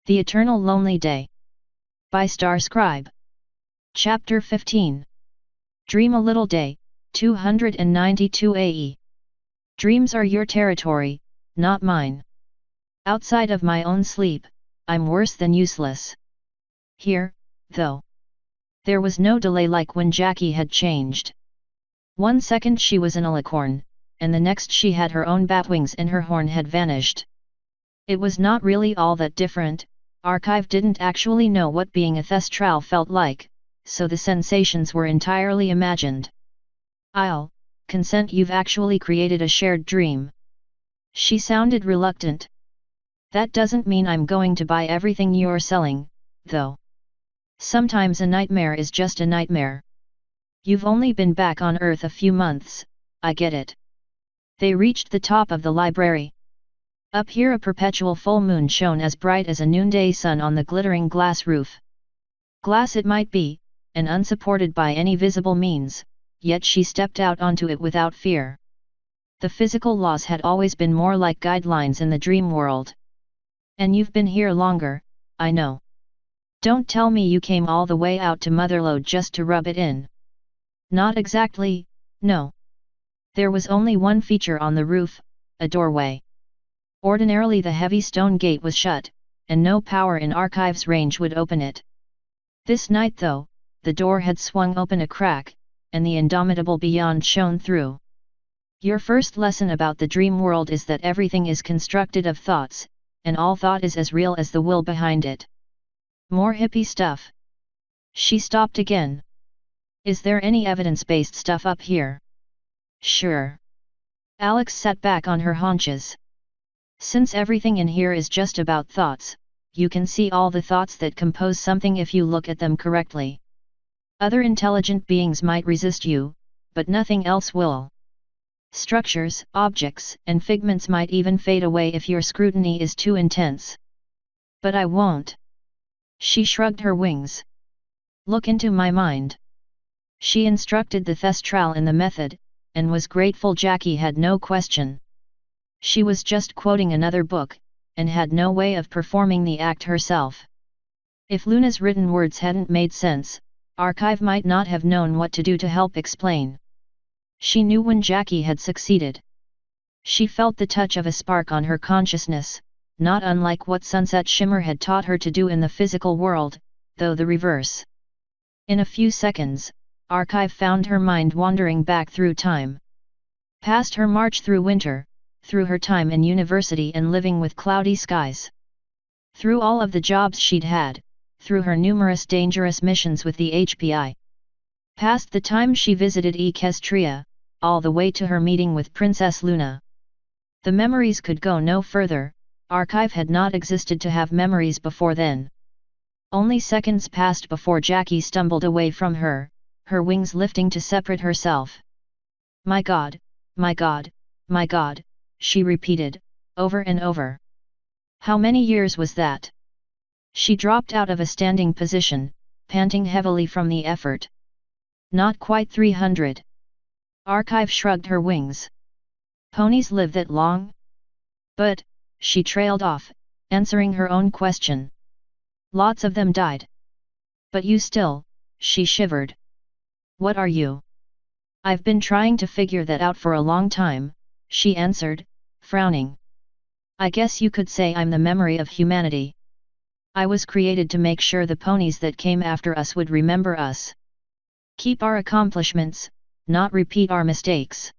The Eternal Lonely Day. By Star Scribe. Chapter 15. Dream a Little Day, 292 AE. Dreams are your territory, not mine. Outside of my own sleep, I'm worse than useless. Here, though. There was no delay like when Jackie had changed. 1 second she was an alicorn, and the next she had her own batwings and her horn had vanished. It was not really all that different. Archive didn't actually know what being a thestral felt like, so the sensations were entirely imagined. I'll consent you've actually created a shared dream. She sounded reluctant. That doesn't mean I'm going to buy everything you're selling, though. Sometimes a nightmare is just a nightmare. You've only been back on Earth a few months, I get it. They reached the top of the library. Up here a perpetual full moon shone as bright as a noonday sun on the glittering glass roof. Glass it might be, and unsupported by any visible means, yet she stepped out onto it without fear. The physical laws had always been more like guidelines in the dream world. And you've been here longer, I know. Don't tell me you came all the way out to Motherlode just to rub it in. Not exactly, no. There was only one feature on the roof, a doorway. Ordinarily the heavy stone gate was shut, and no power in Archive's range would open it. This night though, the door had swung open a crack, and the indomitable beyond shone through. Your first lesson about the dream world is that everything is constructed of thoughts, and all thought is as real as the will behind it. More hippie stuff. She stopped again. Is there any evidence-based stuff up here? Sure. Alex sat back on her haunches. Since everything in here is just about thoughts, you can see all the thoughts that compose something if you look at them correctly. Other intelligent beings might resist you, but nothing else will. Structures, objects, and figments might even fade away if your scrutiny is too intense. But I won't. She shrugged her wings. Look into my mind. She instructed the thestral in the method, and was grateful Jackie had no question. She was just quoting another book, and had no way of performing the act herself. If Luna's written words hadn't made sense, Archive might not have known what to do to help explain. She knew when Jackie had succeeded. She felt the touch of a spark on her consciousness, not unlike what Sunset Shimmer had taught her to do in the physical world, though the reverse. In a few seconds, Archive found her mind wandering back through time. Past her march through winter, through her time in university and living with cloudy skies. Through all of the jobs she'd had, through her numerous dangerous missions with the HPI. Past the time she visited Equestria, all the way to her meeting with Princess Luna. The memories could go no further. Archive had not existed to have memories before then. Only seconds passed before Jackie stumbled away from her, her wings lifting to separate herself. My God, my God, my God, she repeated, over and over. How many years was that? She dropped out of a standing position, panting heavily from the effort. Not quite 300. Archive shrugged her wings. Ponies live that long? But, she trailed off, answering her own question. Lots of them died. But you still, she shivered. What are you? I've been trying to figure that out for a long time, she answered, frowning. I guess you could say I'm the memory of humanity. I was created to make sure the ponies that came after us would remember us. Keep our accomplishments, not repeat our mistakes.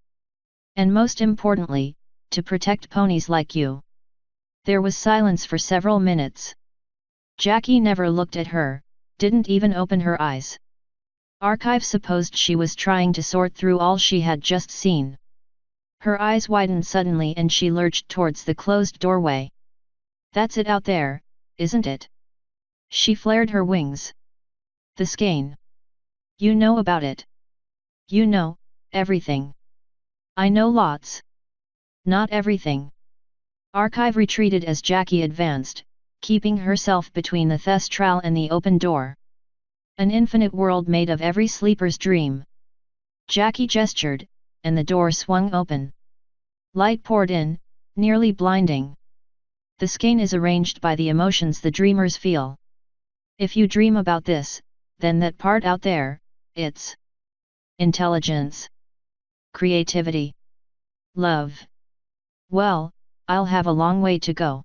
And most importantly, to protect ponies like you. There was silence for several minutes. Jackie never looked at her, didn't even open her eyes. Archive supposed she was trying to sort through all she had just seen. Her eyes widened suddenly and she lurched towards the closed doorway. That's it out there, isn't it? She flared her wings. The skein. You know about it. You know, everything. I know lots. Not everything. Archive retreated as Jackie advanced, keeping herself between the thestral and the open door. An infinite world made of every sleeper's dream. Jackie gestured, and the door swung open. Light poured in, nearly blinding. The skein is arranged by the emotions the dreamers feel. If you dream about this, then that part out there, it's intelligence, creativity, love. Well, I'll have a long way to go.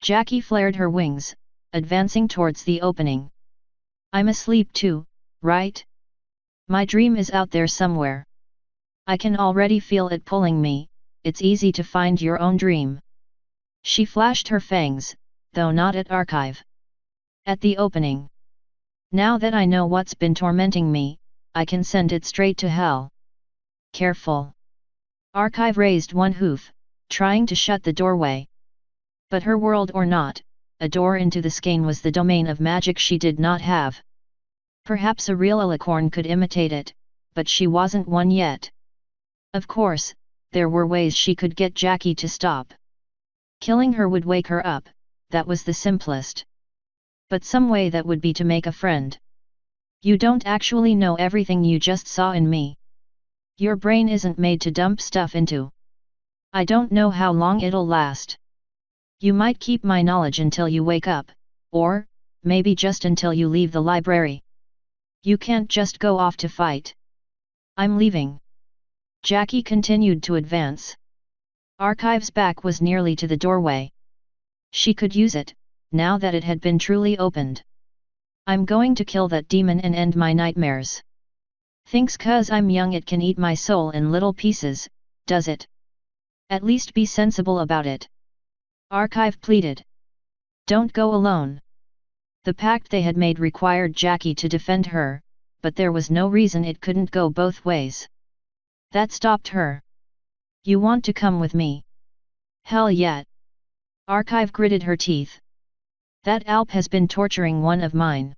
Jackie flared her wings, advancing towards the opening. I'm asleep too, right? My dream is out there somewhere. I can already feel it pulling me. It's easy to find your own dream. She flashed her fangs, though not at Archive. At the opening. Now that I know what's been tormenting me, I can send it straight to hell. Careful. Archive raised one hoof, trying to shut the doorway. But her world or not, a door into the skein was the domain of magic she did not have. Perhaps a real alicorn could imitate it, but she wasn't one yet. Of course, there were ways she could get Jackie to stop. Killing her would wake her up, that was the simplest. But some way that would be to make a friend. You don't actually know everything you just saw in me. Your brain isn't made to dump stuff into. I don't know how long it'll last. You might keep my knowledge until you wake up, or, maybe just until you leave the library. You can't just go off to fight. I'm leaving. Jackie continued to advance. Archive's back was nearly to the doorway. She could use it, now that it had been truly opened. I'm going to kill that demon and end my nightmares. Thinks 'cause I'm young it can eat my soul in little pieces, does it? At least be sensible about it. Archive pleaded. Don't go alone. The pact they had made required Jackie to defend her, but there was no reason it couldn't go both ways. That stopped her. You want to come with me? Hell yeah. Archive gritted her teeth. That Alp has been torturing one of mine.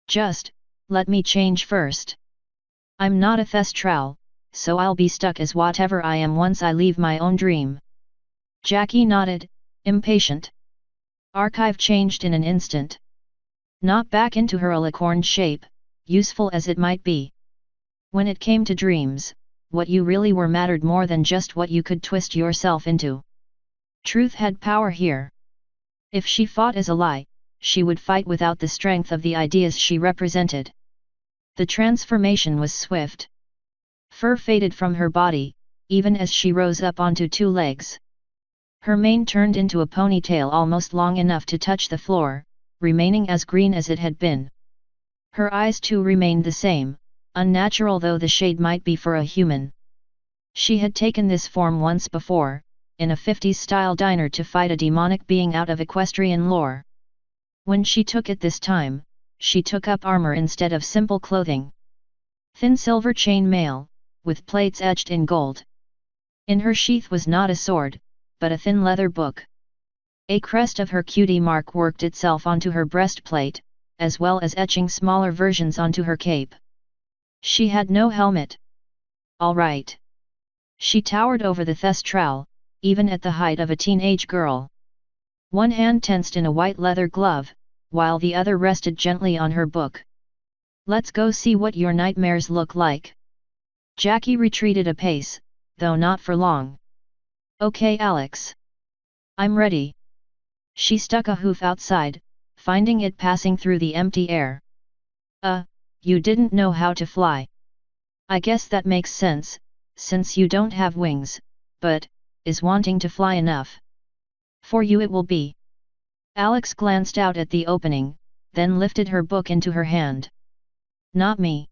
Just, let me change first. I'm not a thestral, so I'll be stuck as whatever I am once I leave my own dream. Jackie nodded, impatient. Archive changed in an instant. Not back into her alicorn shape, useful as it might be. When it came to dreams, what you really were mattered more than just what you could twist yourself into. Truth had power here. If she fought as a lie, she would fight without the strength of the ideas she represented. The transformation was swift. Fur faded from her body, even as she rose up onto two legs. Her mane turned into a ponytail almost long enough to touch the floor, remaining as green as it had been. Her eyes too remained the same, unnatural though the shade might be for a human. She had taken this form once before, in a 50s-style diner to fight a demonic being out of equestrian lore. When she took it this time, she took up armor instead of simple clothing. Thin silver chain mail, with plates etched in gold. In her sheath was not a sword, but a thin leather book. A crest of her cutie mark worked itself onto her breastplate, as well as etching smaller versions onto her cape. She had no helmet. All right. She towered over the thestral, even at the height of a teenage girl. One hand tensed in a white leather glove, while the other rested gently on her book. Let's go see what your nightmares look like. Jackie retreated a pace, though not for long. Okay, Alex. I'm ready. She stuck a hoof outside, finding it passing through the empty air. You didn't know how to fly. I guess that makes sense, since you don't have wings, but, is wanting to fly enough? For you it will be. Alex glanced out at the opening, then lifted her book into her hand. Not me.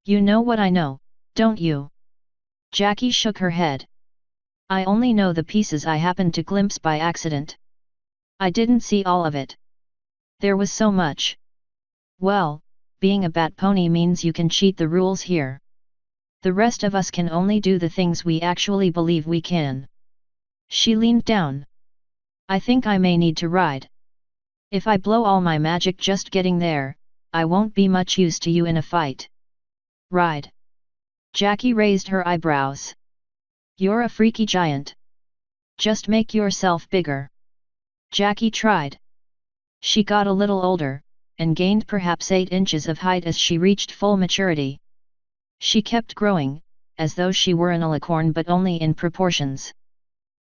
You know what I know, don't you? Jackie shook her head. I only know the pieces I happened to glimpse by accident. I didn't see all of it. There was so much. Well, being a bat pony means you can cheat the rules here. The rest of us can only do the things we actually believe we can. She leaned down. I think I may need to ride. If I blow all my magic just getting there, I won't be much use to you in a fight. Ride. Jackie raised her eyebrows. You're a freaky giant. Just make yourself bigger. Jackie tried. She got a little older, and gained perhaps 8 inches of height as she reached full maturity. She kept growing, as though she were an alicorn but only in proportions.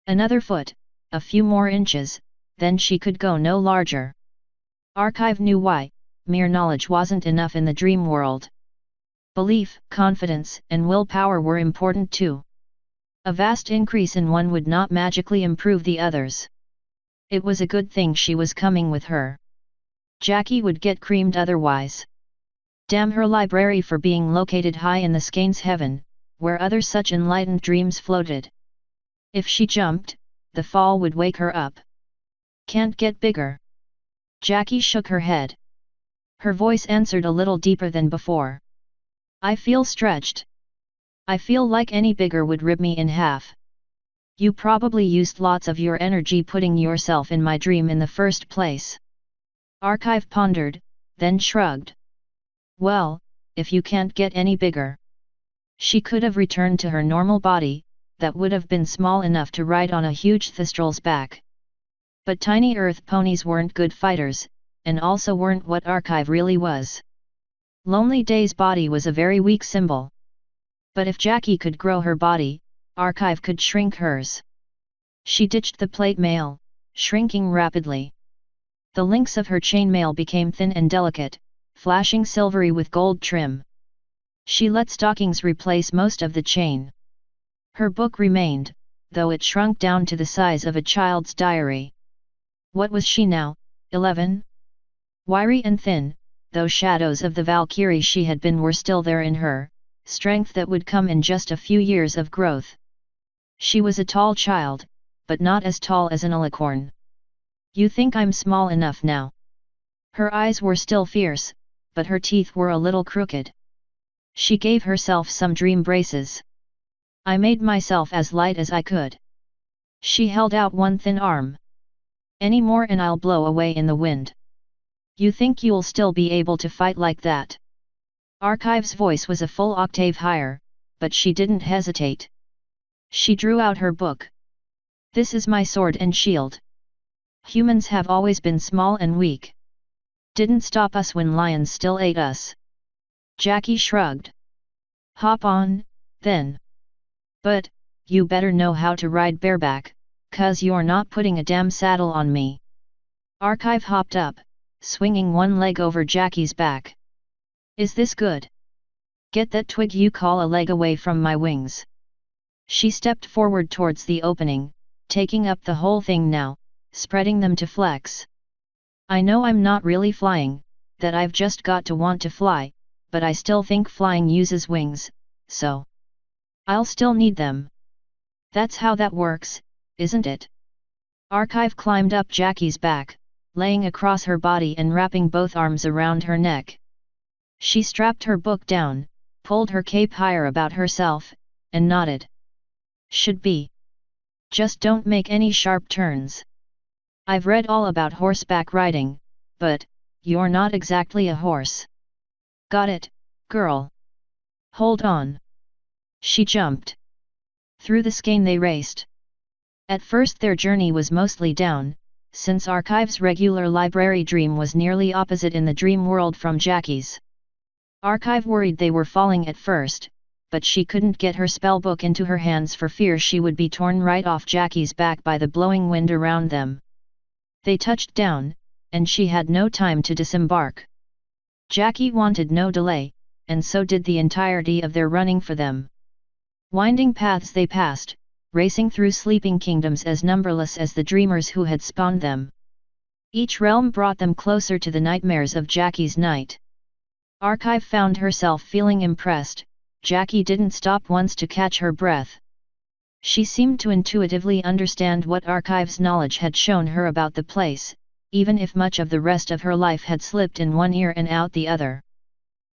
Another foot, a few more inches, then she could go no larger. Archive knew why. Mere knowledge wasn't enough in the dream world. Belief, confidence, and willpower were important too. A vast increase in one would not magically improve the others. It was a good thing she was coming with her. Jackie would get creamed otherwise. Damn her library for being located high in the skeins heaven, where other such enlightened dreams floated. If she jumped, the fall would wake her up. Can't get bigger. Jackie shook her head. Her voice answered a little deeper than before. I feel stretched. I feel like any bigger would rip me in half. You probably used lots of your energy putting yourself in my dream in the first place. Archive pondered, then shrugged. Well, if you can't get any bigger. She could have returned to her normal body, that would have been small enough to ride on a huge Thestral's back. But tiny earth ponies weren't good fighters, and also weren't what Archive really was. Lonely Day's body was a very weak symbol. But if Jackie could grow her body, Archive could shrink hers. She ditched the plate mail, shrinking rapidly. The links of her chainmail became thin and delicate, flashing silvery with gold trim. She let stockings replace most of the chain. Her book remained, though it shrunk down to the size of a child's diary. What was she now, 11? Wiry and thin, those shadows of the Valkyrie she had been were still there in her, strength that would come in just a few years of growth. She was a tall child, but not as tall as an alicorn. You think I'm small enough now? Her eyes were still fierce, but her teeth were a little crooked. She gave herself some dream braces. I made myself as light as I could. She held out one thin arm. Any more and I'll blow away in the wind. You think you'll still be able to fight like that? Archive's voice was a full octave higher, but she didn't hesitate. She drew out her book. This is my sword and shield. Humans have always been small and weak. Didn't stop us when lions still ate us. Jackie shrugged. Hop on, then. But, you better know how to ride bareback, 'cause you're not putting a damn saddle on me. Archive hopped up, swinging one leg over Jackie's back. Is this good? Get that twig you call a leg away from my wings. She stepped forward towards the opening, taking up the whole thing now, spreading them to flex. I know I'm not really flying, that I've just got to want to fly, but I still think flying uses wings, so I'll still need them. That's how that works, isn't it? Archive climbed up Jackie's back, laying across her body and wrapping both arms around her neck. She strapped her book down, pulled her cape higher about herself, and nodded. Should be. Just don't make any sharp turns. I've read all about horseback riding, but you're not exactly a horse. Got it, girl. Hold on. She jumped. Through the skein they raced. At first their journey was mostly down, since Archive's regular library dream was nearly opposite in the dream world from Jackie's. Archive worried they were falling at first, but she couldn't get her spellbook into her hands for fear she would be torn right off Jackie's back by the blowing wind around them. They touched down, and she had no time to disembark. Jackie wanted no delay, and so did the entirety of their running for them. Winding paths they passed, racing through sleeping kingdoms as numberless as the dreamers who had spawned them. Each realm brought them closer to the nightmares of Jackie's night. Archive found herself feeling impressed. Jackie didn't stop once to catch her breath. She seemed to intuitively understand what Archive's knowledge had shown her about the place, even if much of the rest of her life had slipped in one ear and out the other.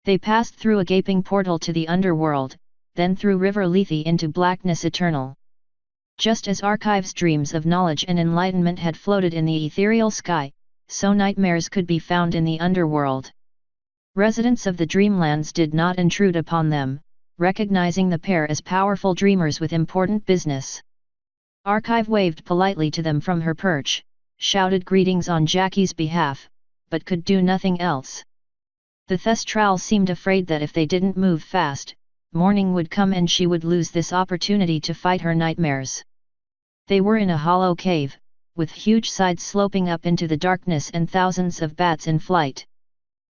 They passed through a gaping portal to the underworld, then through River Lethe into blackness eternal. Just as Archive's dreams of knowledge and enlightenment had floated in the ethereal sky, so nightmares could be found in the underworld. Residents of the dreamlands did not intrude upon them, recognizing the pair as powerful dreamers with important business. Archive waved politely to them from her perch, shouted greetings on Jackie's behalf, but could do nothing else. The Thestral seemed afraid that if they didn't move fast, morning would come and she would lose this opportunity to fight her nightmares. They were in a hollow cave, with huge sides sloping up into the darkness and thousands of bats in flight.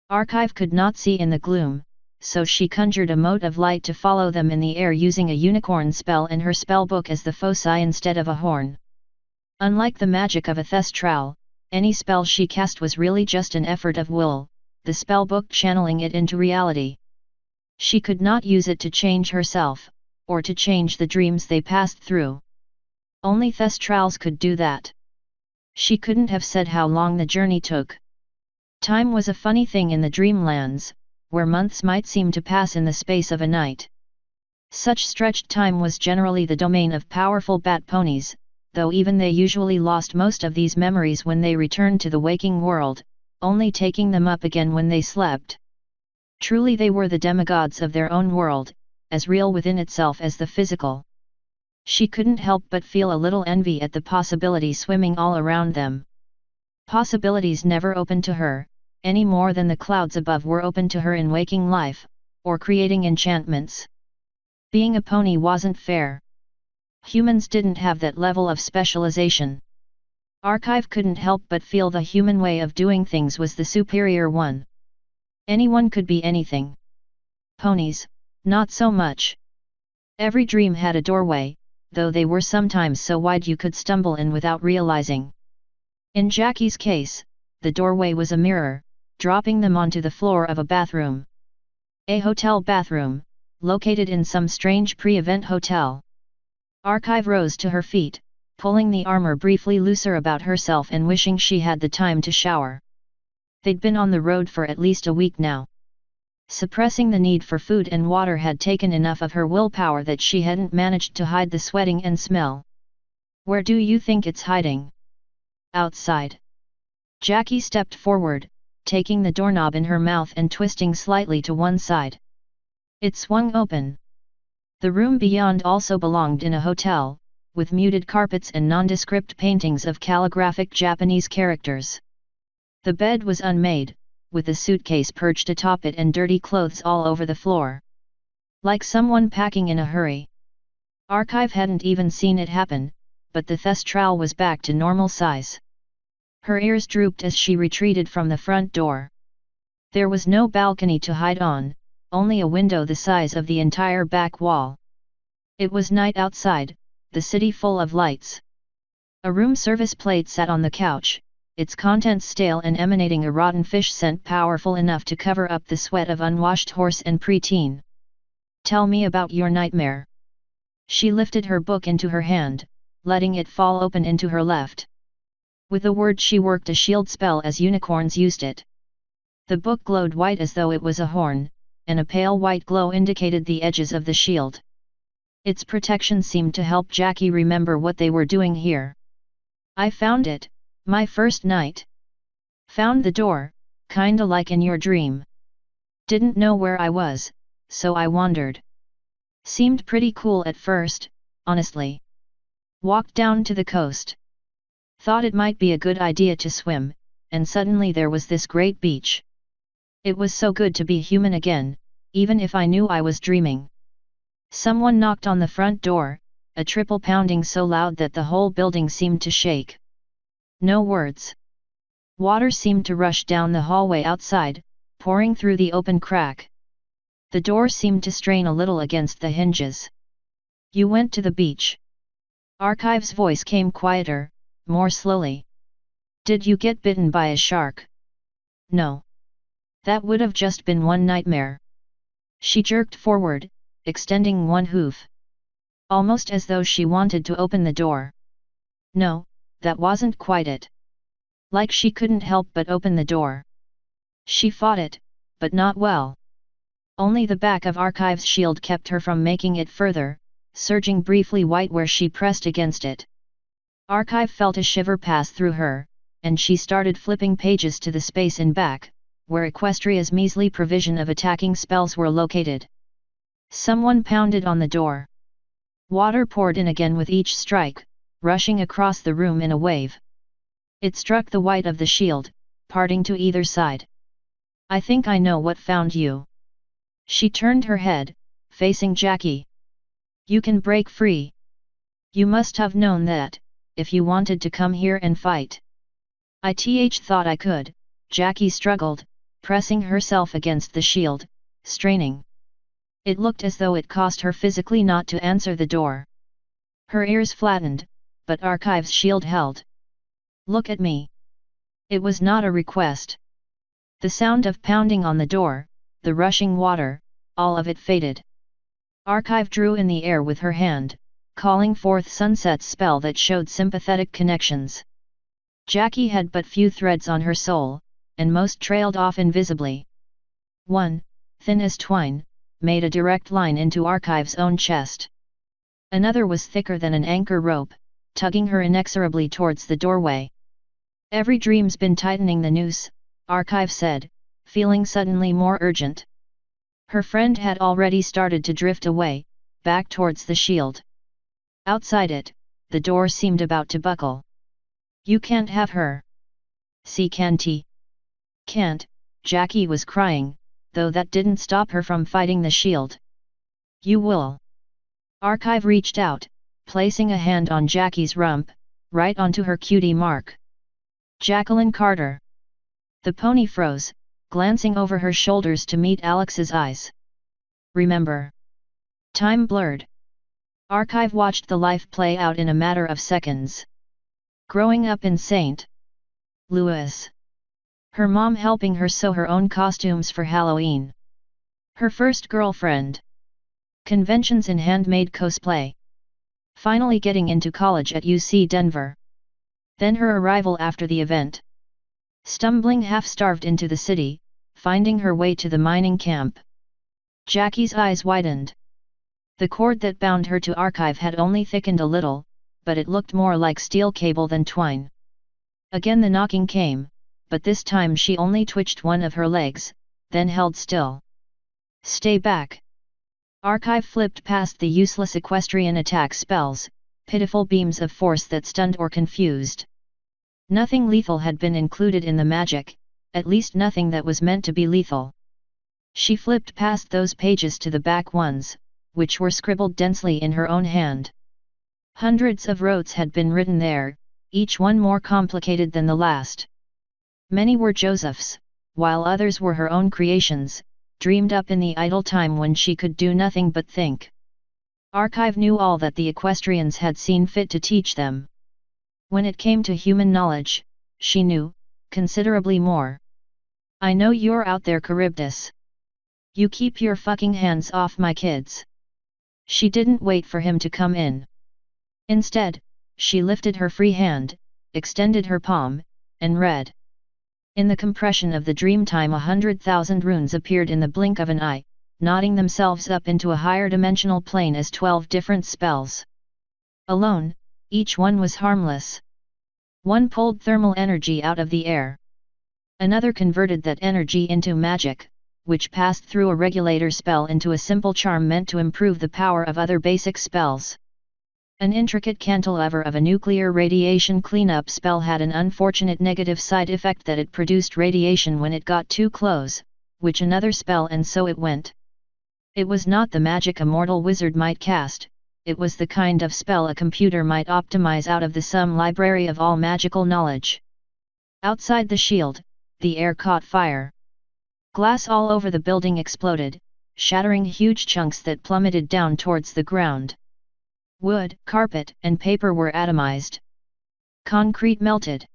Archive could not see in the gloom, so she conjured a mote of light to follow them in the air using a unicorn spell in her spellbook as the foci instead of a horn. Unlike the magic of a thestral, any spell she cast was really just an effort of will, the spellbook channeling it into reality. She could not use it to change herself, or to change the dreams they passed through. Only thestrals could do that. She couldn't have said how long the journey took. Time was a funny thing in the dreamlands, where months might seem to pass in the space of a night. Such stretched time was generally the domain of powerful bat ponies, though even they usually lost most of these memories when they returned to the waking world, only taking them up again when they slept. Truly they were the demigods of their own world, as real within itself as the physical. She couldn't help but feel a little envy at the possibility swimming all around them. Possibilities never opened to her, any more than the clouds above were open to her in waking life, or creating enchantments. Being a pony wasn't fair. Humans didn't have that level of specialization. Archive couldn't help but feel the human way of doing things was the superior one. Anyone could be anything. Ponies, not so much. Every dream had a doorway, though they were sometimes so wide you could stumble in without realizing. In Jackie's case, the doorway was a mirror, dropping them onto the floor of a bathroom. A hotel bathroom, located in some strange pre-event hotel. Archive rose to her feet, pulling the armor briefly looser about herself and wishing she had the time to shower. They'd been on the road for at least a week now. Suppressing the need for food and water had taken enough of her willpower that she hadn't managed to hide the sweating and smell. Where do you think it's hiding? Outside. Jackie stepped forward, taking the doorknob in her mouth and twisting slightly to one side. It swung open. The room beyond also belonged in a hotel, with muted carpets and nondescript paintings of calligraphic Japanese characters. The bed was unmade, with a suitcase perched atop it and dirty clothes all over the floor. Like someone packing in a hurry. Archive hadn't even seen it happen, but the thestral was back to normal size. Her ears drooped as she retreated from the front door. There was no balcony to hide on, only a window the size of the entire back wall. It was night outside, the city full of lights. A room service plate sat on the couch, its contents stale and emanating a rotten fish scent powerful enough to cover up the sweat of unwashed horse and preteen. Tell me about your nightmare. She lifted her book into her hand, letting it fall open into her left. With a word she worked a shield spell as unicorns used it. The book glowed white as though it was a horn, and a pale white glow indicated the edges of the shield. Its protection seemed to help Jackie remember what they were doing here. I found it, my first night. Found the door, kinda like in your dream. Didn't know where I was, so I wandered. Seemed pretty cool at first, honestly. Walked down to the coast. Thought it might be a good idea to swim, and suddenly there was this great beach. It was so good to be human again, even if I knew I was dreaming. Someone knocked on the front door, a triple pounding so loud that the whole building seemed to shake. No words. Water seemed to rush down the hallway outside, pouring through the open crack. The door seemed to strain a little against the hinges. You went to the beach. Archive's voice came quieter, more slowly. Did you get bitten by a shark? No. That would have just been one nightmare. She jerked forward, extending one hoof. Almost as though she wanted to open the door. No, that wasn't quite it. Like she couldn't help but open the door. She fought it, but not well. Only the back of Archive's shield kept her from making it further, surging briefly white where she pressed against it. Archive felt a shiver pass through her, and she started flipping pages to the space in back, where Equestria's measly provision of attacking spells were located. Someone pounded on the door. Water poured in again with each strike, rushing across the room in a wave. It struck the white of the shield, parting to either side. I think I know what found you. She turned her head, facing Jackie. You can break free. You must have known that, if you wanted to come here and fight. I thought I could, Jackie struggled, pressing herself against the shield, straining. It looked as though it cost her physically not to answer the door. Her ears flattened, but Archive's shield held. Look at me. It was not a request. The sound of pounding on the door, the rushing water, all of it faded. Archive drew in the air with her hand, calling forth Sunset's spell that showed sympathetic connections. Jackie had but few threads on her soul, and most trailed off invisibly. One, thin as twine, made a direct line into Archive's own chest. Another was thicker than an anchor rope, tugging her inexorably towards the doorway. Every dream's been tightening the noose, Archive said, feeling suddenly more urgent. Her friend had already started to drift away, back towards the shield. Outside it, the door seemed about to buckle. You can't have her. See, can't he? Can't, Jackie was crying, though that didn't stop her from fighting the shield. You will. Archive reached out, placing a hand on Jackie's rump, right onto her cutie mark. Jacqueline Carter. The pony froze, glancing over her shoulders to meet Alex's eyes. Remember. Time blurred. Archive watched the life play out in a matter of seconds. Growing up in St. Louis. Her mom helping her sew her own costumes for Halloween. Her first girlfriend. Conventions in handmade cosplay. Finally getting into college at UC Denver. Then her arrival after the event. Stumbling half-starved into the city, finding her way to the mining camp. Jackie's eyes widened. The cord that bound her to Archive had only thickened a little, but it looked more like steel cable than twine. Again the knocking came, but this time she only twitched one of her legs, then held still. Stay back. Archive flipped past the useless equestrian attack spells, pitiful beams of force that stunned or confused. Nothing lethal had been included in the magic, at least nothing that was meant to be lethal. She flipped past those pages to the back ones, which were scribbled densely in her own hand. Hundreds of rotes had been written there, each one more complicated than the last. Many were Joseph's, while others were her own creations, dreamed up in the idle time when she could do nothing but think. Archive knew all that the equestrians had seen fit to teach them. When it came to human knowledge, she knew, considerably more. I know you're out there, Charybdis. You keep your fucking hands off my kids. She didn't wait for him to come in. Instead, she lifted her free hand, extended her palm, and read. In the compression of the dreamtime 100,000 runes appeared in the blink of an eye, knotting themselves up into a higher dimensional plane as 12 different spells. Alone, each one was harmless. One pulled thermal energy out of the air. Another converted that energy into magic, which passed through a regulator spell into a simple charm meant to improve the power of other basic spells. An intricate cantilever of a nuclear radiation cleanup spell had an unfortunate negative side effect that it produced radiation when it got too close, which another spell, and so it went. It was not the magic a mortal wizard might cast, it was the kind of spell a computer might optimize out of the sum library of all magical knowledge. Outside the shield, the air caught fire. Glass all over the building exploded, shattering huge chunks that plummeted down towards the ground. Wood, carpet, and paper were atomized. Concrete melted.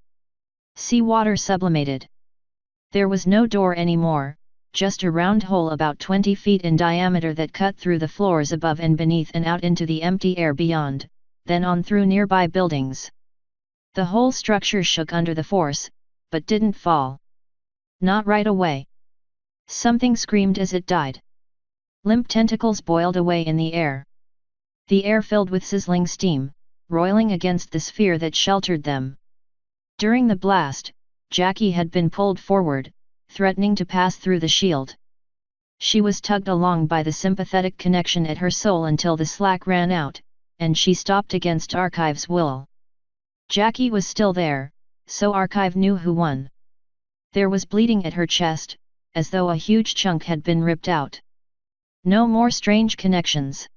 Seawater sublimated. There was no door anymore, just a round hole about 20 feet in diameter that cut through the floors above and beneath and out into the empty air beyond, then on through nearby buildings. The whole structure shook under the force, but didn't fall. Not right away. Something screamed as it died. Limp tentacles boiled away in the air. The air filled with sizzling steam, roiling against the sphere that sheltered them. During the blast, Jackie had been pulled forward, threatening to pass through the shield. She was tugged along by the sympathetic connection at her soul until the slack ran out, and she stopped against Archive's will. Jackie was still there, so Archive knew who won. There was bleeding at her chest, as though a huge chunk had been ripped out. No more strange connections.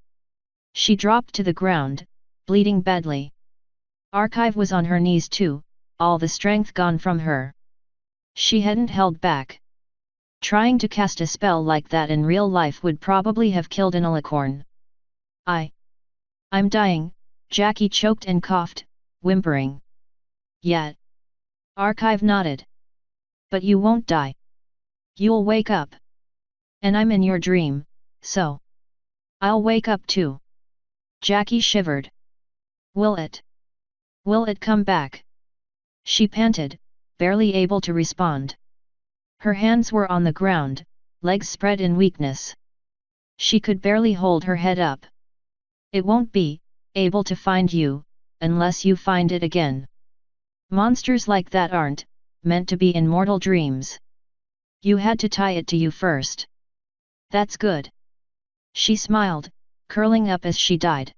She dropped to the ground, bleeding badly. Archive was on her knees too, all the strength gone from her. She hadn't held back. Trying to cast a spell like that in real life would probably have killed an alicorn. I'm dying, Jackie choked and coughed, whimpering. Yet. Archive nodded. But you won't die. You'll wake up. And I'm in your dream, so. I'll wake up too. Jackie shivered. Will it? Will it come back? She panted, barely able to respond. Her hands were on the ground, legs spread in weakness. She could barely hold her head up. It won't be able to find you, unless you find it again. Monsters like that aren't meant to be in mortal dreams. You had to tie it to you first. That's good. She smiled, curling up as she died.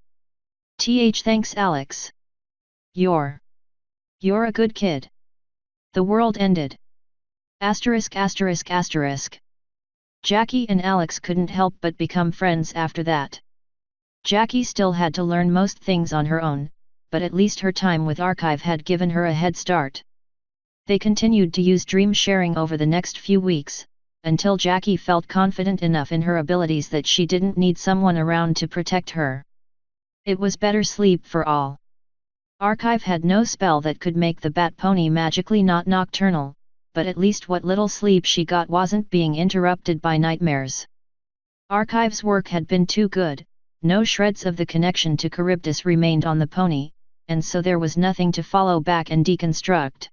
Thanks Alex. You're a good kid. The world ended. Asterisk asterisk asterisk. Jackie and Alex couldn't help but become friends after that. Jackie still had to learn most things on her own, but at least her time with Archive had given her a head start. They continued to use dream sharing over the next few weeks, until Jackie felt confident enough in her abilities that she didn't need someone around to protect her. It was better sleep for all. Archive had no spell that could make the bat pony magically not nocturnal, but at least what little sleep she got wasn't being interrupted by nightmares. Archive's work had been too good, no shreds of the connection to Charybdis remained on the pony, and so there was nothing to follow back and deconstruct.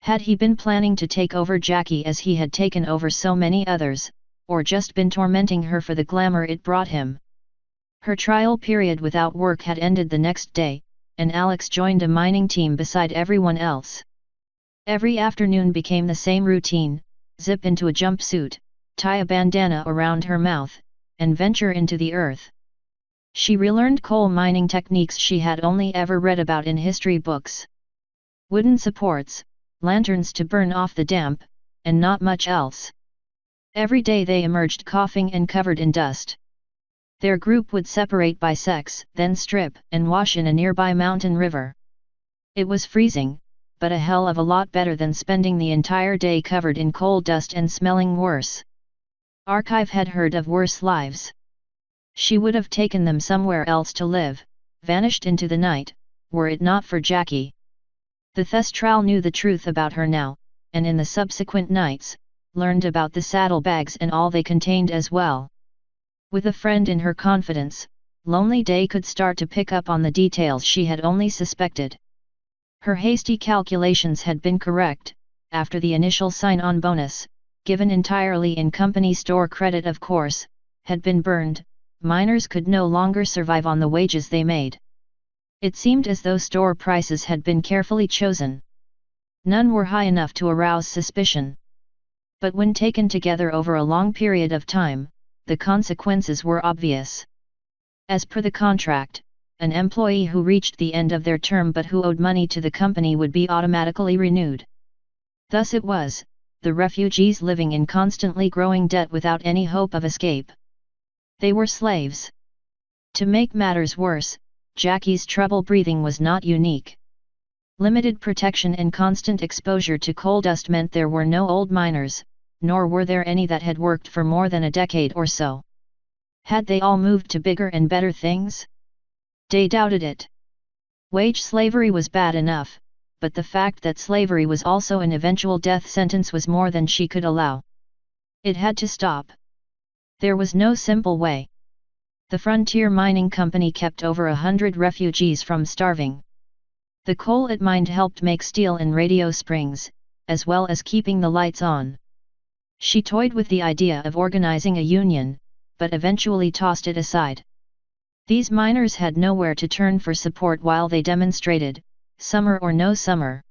Had he been planning to take over Jackie as he had taken over so many others, or just been tormenting her for the glamour it brought him? Her trial period without work had ended the next day, and Alex joined a mining team beside everyone else. Every afternoon became the same routine: zip into a jumpsuit, tie a bandana around her mouth, and venture into the earth. She relearned coal mining techniques she had only ever read about in history books. Wooden supports, lanterns to burn off the damp, and not much else. Every day they emerged coughing and covered in dust. Their group would separate by sex, then strip and wash in a nearby mountain river. It was freezing, but a hell of a lot better than spending the entire day covered in coal dust and smelling worse. Archive had heard of worse lives. She would have taken them somewhere else to live, vanished into the night, were it not for Jackie. The Thestral knew the truth about her now, and in the subsequent nights, learned about the saddlebags and all they contained as well. With a friend in her confidence, Lonely Day could start to pick up on the details she had only suspected. Her hasty calculations had been correct. After the initial sign-on bonus, given entirely in company store credit of course, had been burned, miners could no longer survive on the wages they made. It seemed as though store prices had been carefully chosen. None were high enough to arouse suspicion. But when taken together over a long period of time, the consequences were obvious. As per the contract, an employee who reached the end of their term but who owed money to the company would be automatically renewed. Thus it was, the refugees living in constantly growing debt without any hope of escape. They were slaves. To make matters worse, Jackie's trouble breathing was not unique. Limited protection and constant exposure to coal dust meant there were no old miners, nor were there any that had worked for more than a decade or so. Had they all moved to bigger and better things? Day doubted it. Wage slavery was bad enough, but the fact that slavery was also an eventual death sentence was more than she could allow. It had to stop. There was no simple way. The Frontier Mining Company kept over 100 refugees from starving. The coal it mined helped make steel and radio springs, as well as keeping the lights on. She toyed with the idea of organizing a union, but eventually tossed it aside. These miners had nowhere to turn for support while they demonstrated, summer or no summer.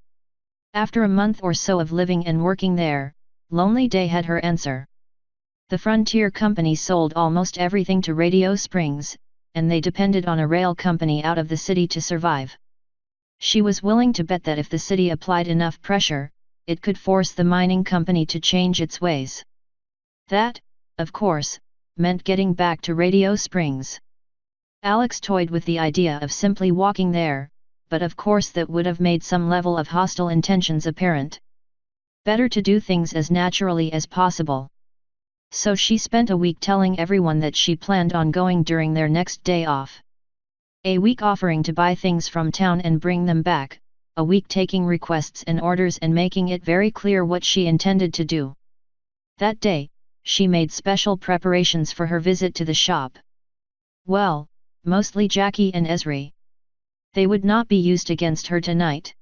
After a month or so of living and working there, Lonely Day had her answer. The Frontier Company sold almost everything to Radio Springs, and they depended on a rail company out of the city to survive. She was willing to bet that if the city applied enough pressure, it could force the mining company to change its ways. That, of course, meant getting back to Radio Springs. Alex toyed with the idea of simply walking there, but of course that would have made some level of hostile intentions apparent. Better to do things as naturally as possible. So she spent a week telling everyone that she planned on going during their next day off. A week offering to buy things from town and bring them back, a week taking requests and orders and making it very clear what she intended to do. That day, she made special preparations for her visit to the shop. Well, mostly Jackie and Esri. They would not be used against her tonight.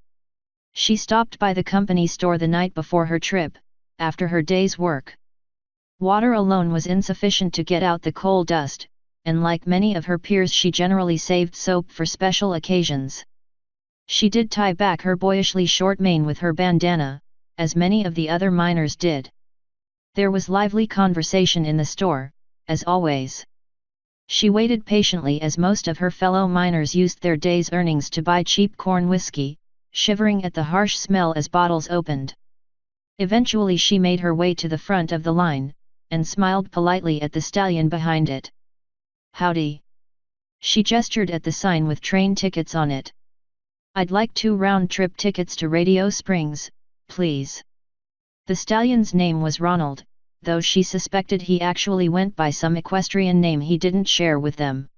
She stopped by the company store the night before her trip, after her day's work. Water alone was insufficient to get out the coal dust, and like many of her peers she generally saved soap for special occasions. She did tie back her boyishly short mane with her bandana, as many of the other miners did. There was lively conversation in the store, as always. She waited patiently as most of her fellow miners used their day's earnings to buy cheap corn whiskey, shivering at the harsh smell as bottles opened. Eventually she made her way to the front of the line, and smiled politely at the stallion behind it. "Howdy." She gestured at the sign with train tickets on it. "I'd like 2 round-trip tickets to Radio Springs, please." The stallion's name was Ronald, though she suspected he actually went by some equestrian name he didn't share with them.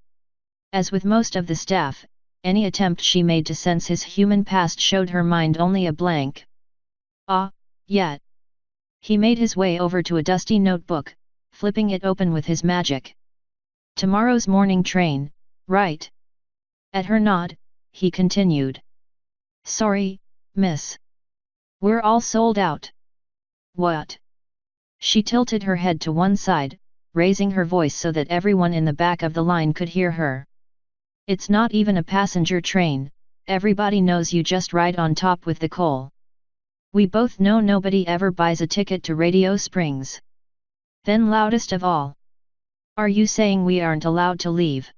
As with most of the staff, any attempt she made to sense his human past showed her mind only a blank. "Ah, yeah." He made his way over to a dusty notebook, flipping it open with his magic. "Tomorrow's morning train, right?" At her nod, he continued. "Sorry, miss. We're all sold out." "What?" She tilted her head to one side, raising her voice so that everyone in the back of the line could hear her. "It's not even a passenger train, everybody knows you just ride on top with the coal. We both know nobody ever buys a ticket to Radio Springs." Then loudest of all. "Are you saying we aren't allowed to leave?"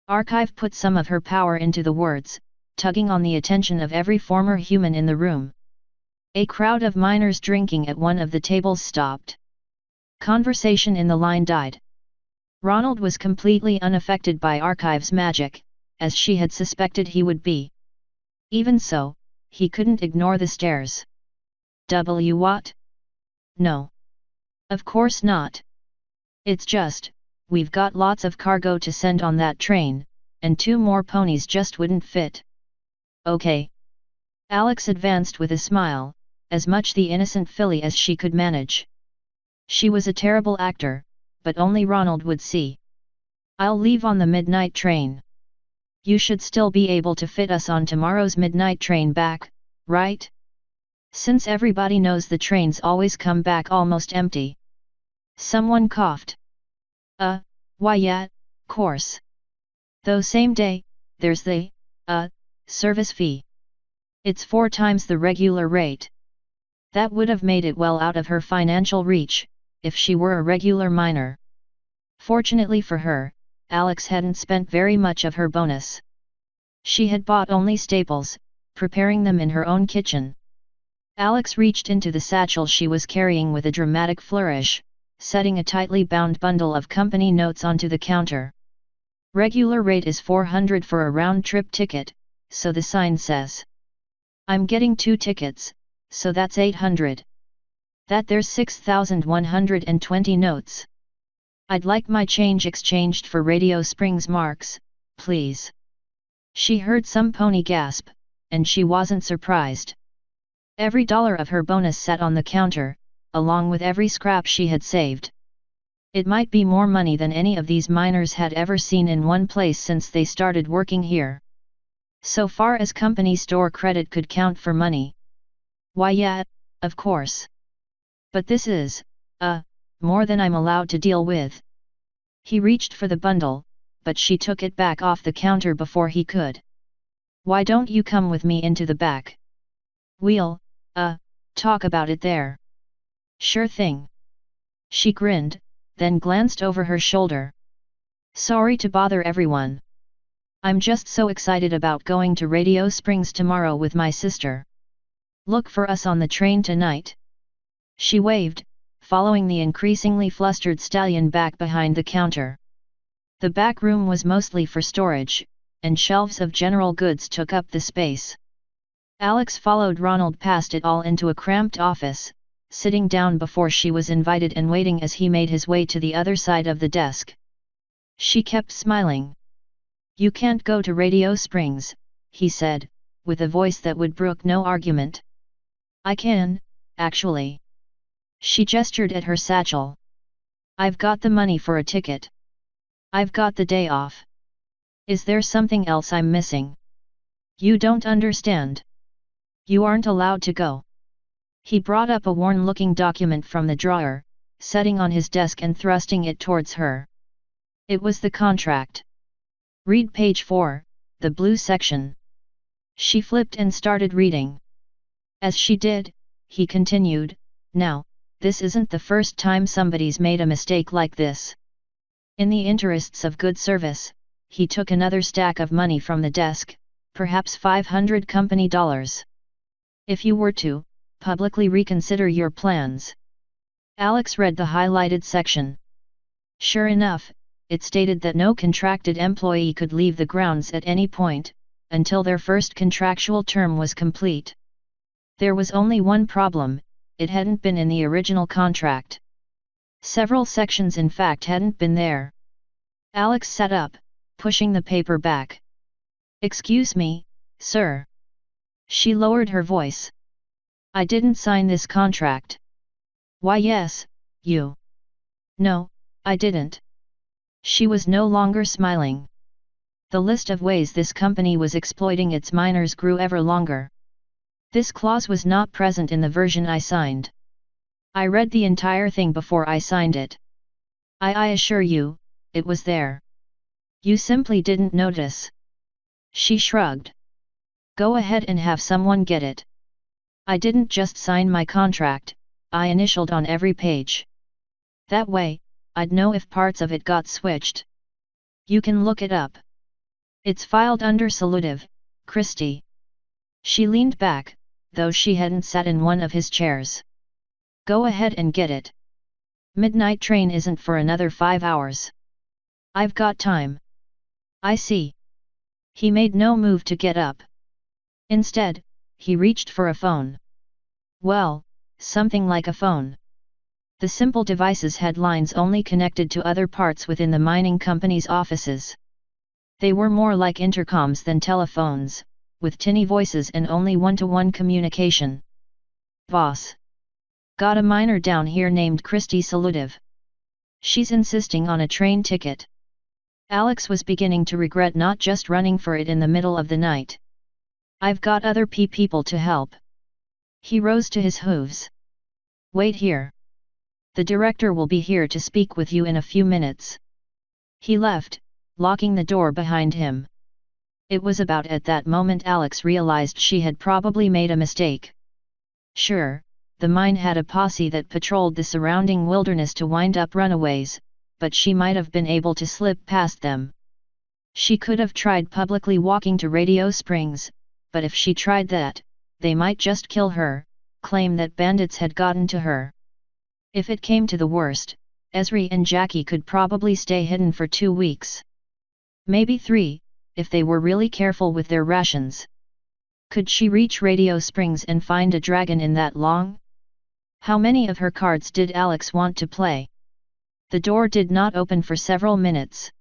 Archive put some of her power into the words, tugging on the attention of every former human in the room. A crowd of miners drinking at one of the tables stopped. Conversation in the line died. Ronald was completely unaffected by Archive's magic, as she had suspected he would be. Even so, he couldn't ignore the stares. What? No. Of course not. It's just, we've got lots of cargo to send on that train, and 2 more ponies just wouldn't fit." "Okay." Alex advanced with a smile, as much the innocent filly as she could manage. She was a terrible actor, but only Ronald would see. "I'll leave on the midnight train. You should still be able to fit us on tomorrow's midnight train back, right? Since everybody knows the trains always come back almost empty." Someone coughed. Why yeah, course. Though same day, there's the, service fee. It's 4 times the regular rate. That would have made it well out of her financial reach, if she were a regular miner. Fortunately for her, Alex hadn't spent very much of her bonus. She had bought only staples, preparing them in her own kitchen. Alex reached into the satchel she was carrying with a dramatic flourish, setting a tightly bound bundle of company notes onto the counter. "Regular rate is 400 for a round-trip ticket, so the sign says. I'm getting 2 tickets, so that's 800. That there's 6,120 notes. I'd like my change exchanged for Radio Springs marks, please." She heard some pony gasp, and she wasn't surprised. Every dollar of her bonus sat on the counter, along with every scrap she had saved. It might be more money than any of these miners had ever seen in one place since they started working here. So far as company store credit could count for money. Why yeah, of course. But this is, more than I'm allowed to deal with. He reached for the bundle, but she took it back off the counter before he could. "Why don't you come with me into the back? We'll, talk about it there." "Sure thing." She grinned, then glanced over her shoulder. "Sorry to bother everyone. I'm just so excited about going to Radio Springs tomorrow with my sister. Look for us on the train tonight." She waved, following the increasingly flustered stallion back behind the counter. The back room was mostly for storage, and shelves of general goods took up the space. Alex followed Ronald past it all into a cramped office, sitting down before she was invited and waiting as he made his way to the other side of the desk. She kept smiling. "You can't go to Radio Springs," he said, with a voice that would brook no argument. "I can, actually." She gestured at her satchel. "I've got the money for a ticket. I've got the day off. Is there something else I'm missing?" "You don't understand. You aren't allowed to go." He brought up a worn-looking document from the drawer, setting on his desk and thrusting it towards her. It was the contract. "Read page 4, the blue section." She flipped and started reading. As she did, he continued, "Now, this isn't the first time somebody's made a mistake like this." In the interests of good service, he took another stack of money from the desk, perhaps 500 company dollars. "If you were to, publicly reconsider your plans." Alex read the highlighted section. Sure enough, it stated that no contracted employee could leave the grounds at any point, until their first contractual term was complete. There was only one problem: it hadn't been in the original contract. Several sections in fact hadn't been there. Alex sat up, pushing the paper back. "Excuse me, sir." She lowered her voice. "I didn't sign this contract." "Why yes, you." "No, I didn't." She was no longer smiling. The list of ways this company was exploiting its miners grew ever longer. "This clause was not present in the version I signed. I read the entire thing before I signed it. I assure you, it was there. You simply didn't notice." She shrugged. "Go ahead and have someone get it. I didn't just sign my contract, I initialed on every page. That way, I'd know if parts of it got switched. You can look it up. It's filed under Salutive, Christie." She leaned back, though she hadn't sat in one of his chairs. "Go ahead and get it. Midnight train isn't for another 5 hours. I've got time." "I see." He made no move to get up. Instead, he reached for a phone. Well, something like a phone. The simple devices had lines only connected to other parts within the mining company's offices. They were more like intercoms than telephones, with tinny voices and only one-to-one communication. "Boss. Got a miner down here named Christie Salutive. She's insisting on a train ticket." Alex was beginning to regret not just running for it in the middle of the night. "I've got other people to help." He rose to his hooves. "Wait here. The director will be here to speak with you in a few minutes." He left, locking the door behind him. It was about at that moment Alex realized she had probably made a mistake. Sure, the mine had a posse that patrolled the surrounding wilderness to wind up runaways, but she might have been able to slip past them. She could have tried publicly walking to Radio Springs, but if she tried that, they might just kill her, claim that bandits had gotten to her. If it came to the worst, Esri and Jackie could probably stay hidden for 2 weeks. Maybe 3, if they were really careful with their rations. Could she reach Radio Springs and find a dragon in that long? How many of her cards did Alex want to play? The door did not open for several minutes.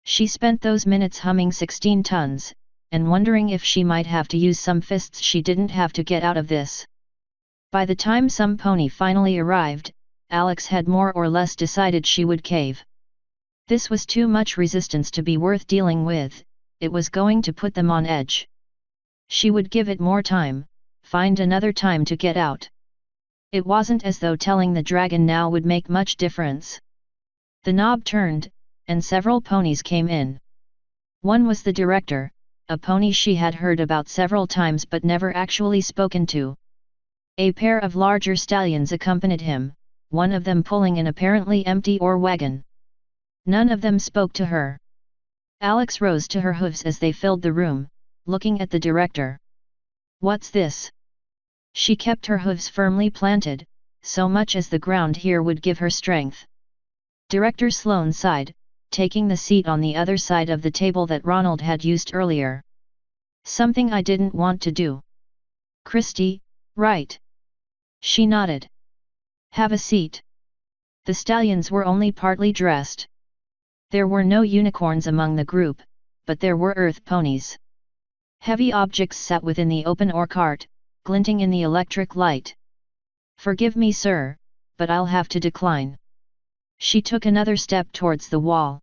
She spent those minutes humming 16 tons, and wondering if she might have to use some fists she didn't have to get out of this. By the time some pony finally arrived, Alex had more or less decided she would cave. This was too much resistance to be worth dealing with, it was going to put them on edge. She would give it more time, find another time to get out. It wasn't as though telling the dragon now would make much difference. The knob turned, and several ponies came in. One was the director, a pony she had heard about several times but never actually spoken to. A pair of larger stallions accompanied him, one of them pulling an apparently empty ore wagon. None of them spoke to her. Alex rose to her hooves as they filled the room, looking at the director. "What's this?" She kept her hooves firmly planted, so much as the ground here would give her strength. Director Sloane sighed, taking the seat on the other side of the table that Ronald had used earlier. Something I didn't want to do. Christy, right? She nodded. Have a seat. The stallions were only partly dressed. There were no unicorns among the group, but there were earth ponies. Heavy objects sat within the open ore cart, glinting in the electric light. Forgive me, sir, but I'll have to decline. She took another step towards the wall.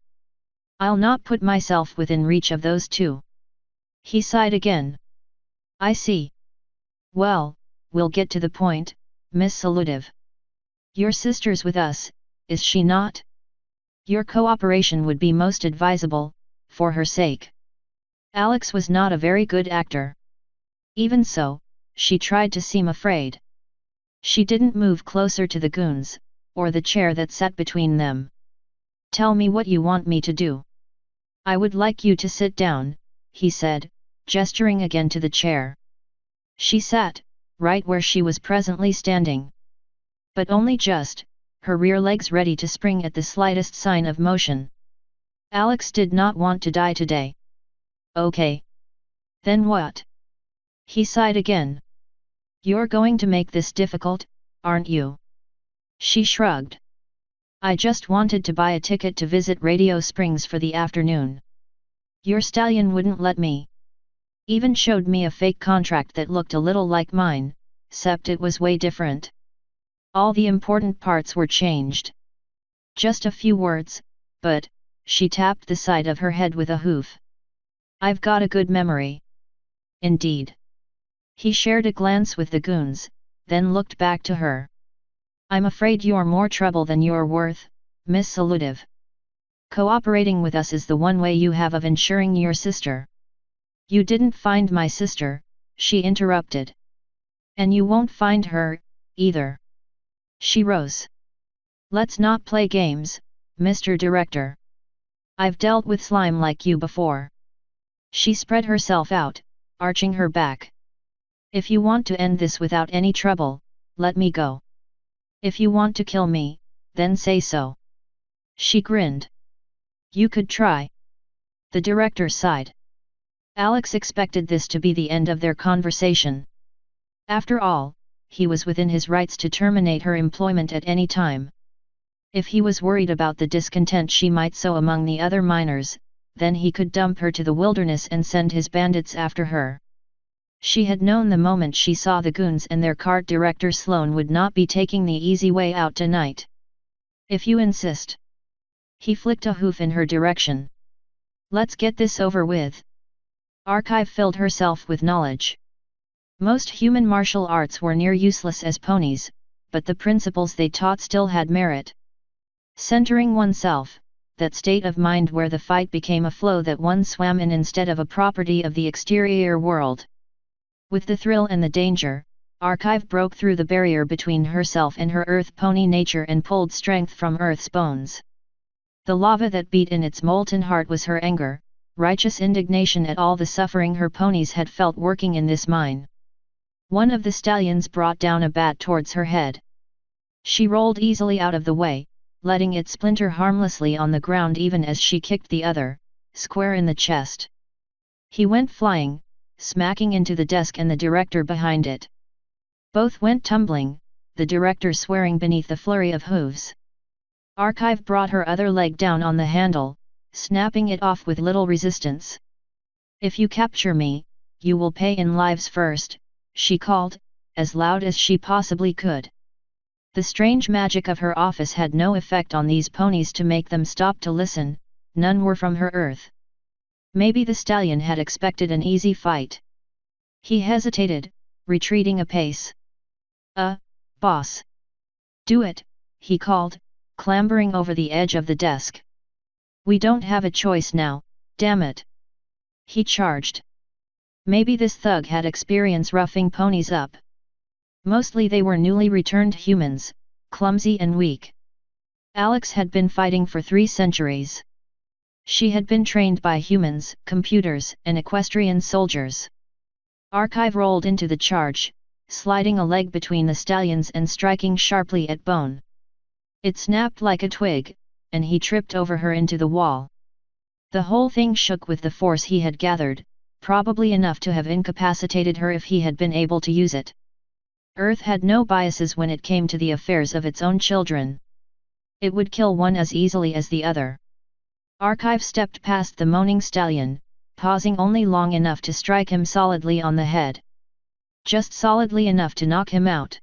I'll not put myself within reach of those two. He sighed again. I see. Well, we'll get to the point, Miss Salutive. Your sister's with us, is she not? Your cooperation would be most advisable, for her sake. Alex was not a very good actor. Even so, she tried to seem afraid. She didn't move closer to the goons, or the chair that sat between them. Tell me what you want me to do. I would like you to sit down, he said, gesturing again to the chair. She sat, right where she was presently standing. But only just, her rear legs ready to spring at the slightest sign of motion. Alex did not want to die today. Okay. Then what? He sighed again. You're going to make this difficult, aren't you? She shrugged. I just wanted to buy a ticket to visit Radio Springs for the afternoon. Your stallion wouldn't let me. Even showed me a fake contract that looked a little like mine, except it was way different. All the important parts were changed. Just a few words, but, she tapped the side of her head with a hoof. I've got a good memory. Indeed. He shared a glance with the goons, then looked back to her. I'm afraid you're more trouble than you're worth, Miss Salutive. Cooperating with us is the one way you have of ensuring your sister. You didn't find my sister, she interrupted. And you won't find her, either. She rose. Let's not play games, Mr. Director. I've dealt with slime like you before. She spread herself out, arching her back. If you want to end this without any trouble, let me go. If you want to kill me, then say so. She grinned. You could try. The director sighed. Alex expected this to be the end of their conversation. After all, he was within his rights to terminate her employment at any time. If he was worried about the discontent she might sow among the other miners, then he could dump her to the wilderness and send his bandits after her. She had known the moment she saw the goons and their cart director Sloane would not be taking the easy way out tonight. If you insist. He flicked a hoof in her direction. Let's get this over with. Archive filled herself with knowledge. Most human martial arts were near useless as ponies, but the principles they taught still had merit. Centering oneself, that state of mind where the fight became a flow that one swam in instead of a property of the exterior world. With the thrill and the danger, Archive broke through the barrier between herself and her earth pony nature and pulled strength from Earth's bones. The lava that beat in its molten heart was her anger, righteous indignation at all the suffering her ponies had felt working in this mine. One of the stallions brought down a bat towards her head. She rolled easily out of the way, letting it splinter harmlessly on the ground even as she kicked the other, square in the chest. He went flying, smacking into the desk and the director behind it. Both went tumbling, the director swearing beneath the flurry of hooves. Archive brought her other leg down on the handle, snapping it off with little resistance. If you capture me, you will pay in lives first, she called, as loud as she possibly could. The strange magic of her office had no effect on these ponies to make them stop to listen, none were from her earth. Maybe the stallion had expected an easy fight. He hesitated, retreating a pace. Boss. Do it, he called, clambering over the edge of the desk. We don't have a choice now, damn it. He charged. Maybe this thug had experience roughing ponies up. Mostly they were newly returned humans, clumsy and weak. Alex had been fighting for 3 centuries. She had been trained by humans, computers, and equestrian soldiers. Archive rolled into the charge, sliding a leg between the stallions and striking sharply at bone. It snapped like a twig, and he tripped over her into the wall. The whole thing shook with the force he had gathered, probably enough to have incapacitated her if he had been able to use it. Earth had no biases when it came to the affairs of its own children. It would kill one as easily as the other. Archive stepped past the moaning stallion, pausing only long enough to strike him solidly on the head. Just solidly enough to knock him out.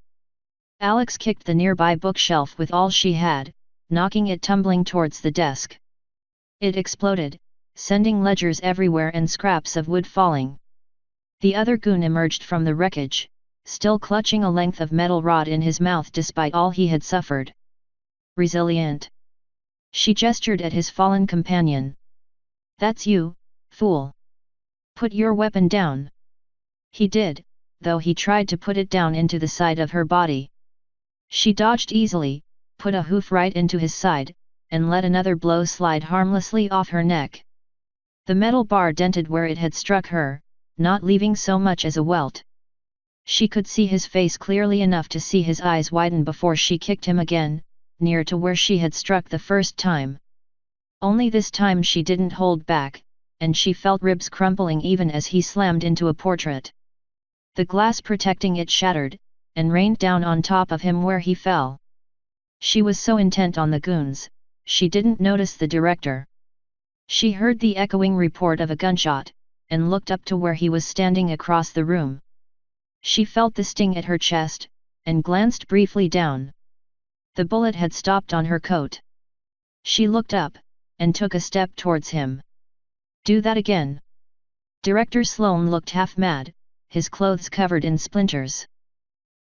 Alex kicked the nearby bookshelf with all she had, knocking it tumbling towards the desk. It exploded, sending ledgers everywhere and scraps of wood falling. The other goon emerged from the wreckage, still clutching a length of metal rod in his mouth despite all he had suffered. Resilient. She gestured at his fallen companion. That's you, fool. Put your weapon down. He did, though he tried to put it down into the side of her body. She dodged easily, put a hoof right into his side, and let another blow slide harmlessly off her neck. The metal bar dented where it had struck her, not leaving so much as a welt. She could see his face clearly enough to see his eyes widen before she kicked him again, near to where she had struck the first time. Only this time she didn't hold back, and she felt ribs crumpling even as he slammed into a portrait. The glass protecting it shattered, and rained down on top of him where he fell. She was so intent on the goons, she didn't notice the director. She heard the echoing report of a gunshot, and looked up to where he was standing across the room. She felt the sting at her chest, and glanced briefly down. The bullet had stopped on her coat. She looked up, and took a step towards him. Do that again. Director Sloane looked half mad, his clothes covered in splinters.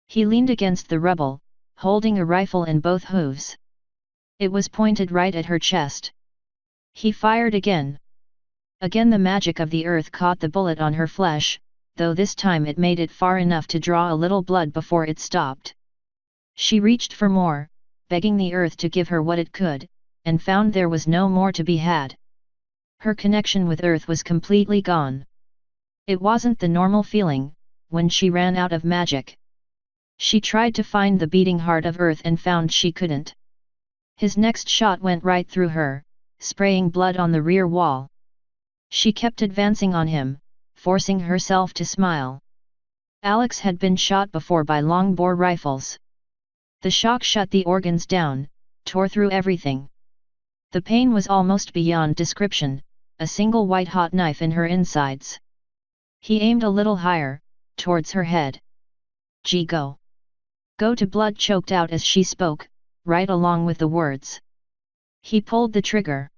He leaned against the rubble, holding a rifle in both hooves. It was pointed right at her chest. He fired again. Again the magic of the earth caught the bullet on her flesh, though this time it made it far enough to draw a little blood before it stopped. She reached for more, begging the earth to give her what it could, and found there was no more to be had. Her connection with earth was completely gone. It wasn't the normal feeling, when she ran out of magic. She tried to find the beating heart of earth and found she couldn't. His next shot went right through her, spraying blood on the rear wall. She kept advancing on him, forcing herself to smile. Alex had been shot before by long-bore rifles. The shock shut the organs down, tore through everything. The pain was almost beyond description, a single white-hot knife in her insides. He aimed a little higher, towards her head. Gee, go. Go to blood choked out as she spoke, right along with the words. He pulled the trigger.